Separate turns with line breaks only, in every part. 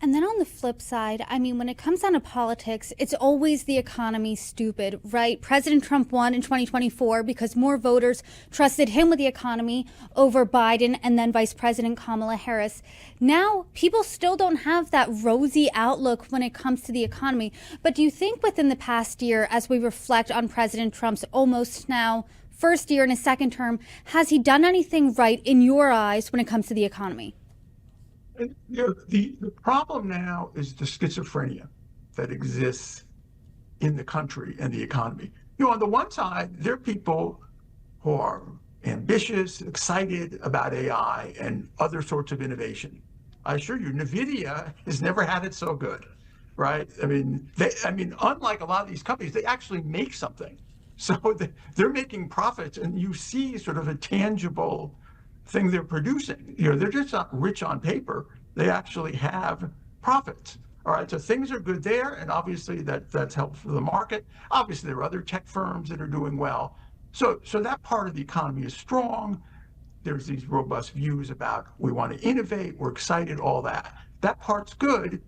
And then on the flip side, I mean, when it comes down to politics, it's always the economy stupid, right? President Trump won in 2024 because more voters trusted him with the economy over Biden and then Vice President Kamala Harris. Now, people still don't have that rosy outlook when it comes to the economy. But do you think within the past year, as we reflect on President Trump's almost now first year in his second term, has he done anything right in your eyes when it comes to the economy?
The problem now is the schizophrenia that exists in the country and the economy. On the one side, there are people who are ambitious, excited about AI and other sorts of innovation. I assure you, NVIDIA has never had it so good, right? Unlike a lot of these companies, they actually make something. So they're making profits, and you see sort of a tangible thing they're producing. They're just not rich on paper. They actually have profits. All right, so things are good there, and obviously that's helpful for the market. Obviously, there are other tech firms that are doing well. So that part of the economy is strong. There's these robust views about we want to innovate, we're excited, all that. That part's good.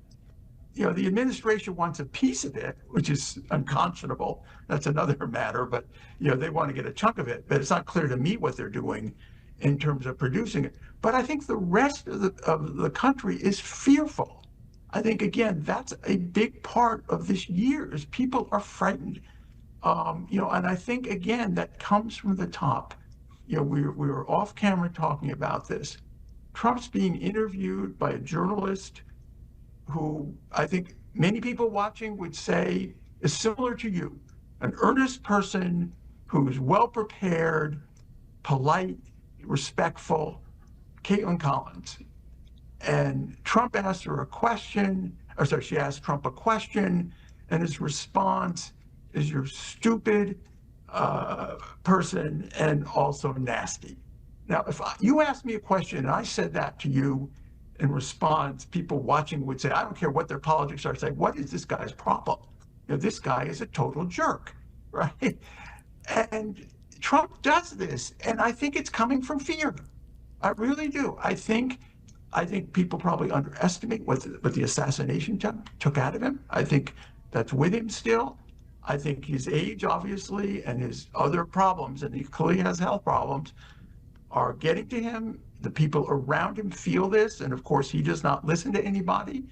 The administration wants a piece of it, which is unconscionable. That's another matter, but they want to get a chunk of it, but it's not clear to me what they're doing in terms of producing it. But I think the rest of the country is fearful. I think, again, that's a big part of this year is people are frightened. And I think, again, that comes from the top. We were off camera talking about this. Trump's being interviewed by a journalist who I think many people watching would say is similar to you, an earnest person who's well prepared, polite, respectful, Caitlin Collins. And Trump asked her a question, she asked Trump a question, and his response is, "You're stupid person and also nasty." Now, if you asked me a question and I said that to you in response, people watching would say, I don't care what their politics are, say, what is this guy's problem? This guy is a total jerk, right? And Trump does this, and I think it's coming from fear. I really do. I think people probably underestimate what the assassination took out of him. I think that's with him still. I think his age, obviously, and his other problems, and he clearly has health problems, are getting to him. The people around him feel this, and of course, he does not listen to anybody.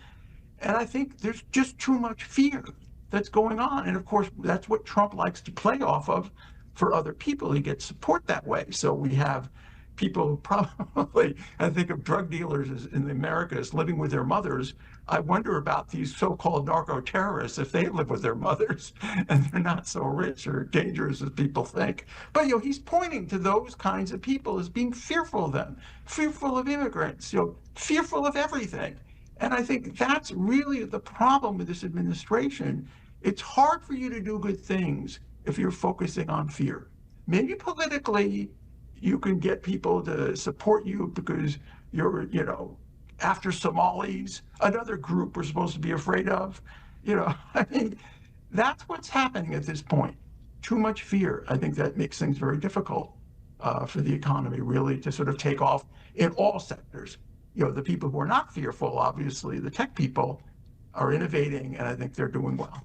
And I think there's just too much fear that's going on. And of course, that's what Trump likes to play off of for other people. He gets support that way. So we have people who probably, I think of drug dealers in America as living with their mothers. I wonder about these so-called narco-terrorists, if they live with their mothers and they're not so rich or dangerous as people think. But, he's pointing to those kinds of people as being fearful of them, fearful of immigrants, fearful of everything. And I think that's really the problem with this administration. It's hard for you to do good things if you're focusing on fear. Maybe politically, you can get people to support you because you're, after Somalis, another group we're supposed to be afraid of. That's what's happening at this point. Too much fear. I think that makes things very difficult for the economy really to sort of take off in all sectors. The people who are not fearful, obviously, the tech people are innovating, and I think they're doing well.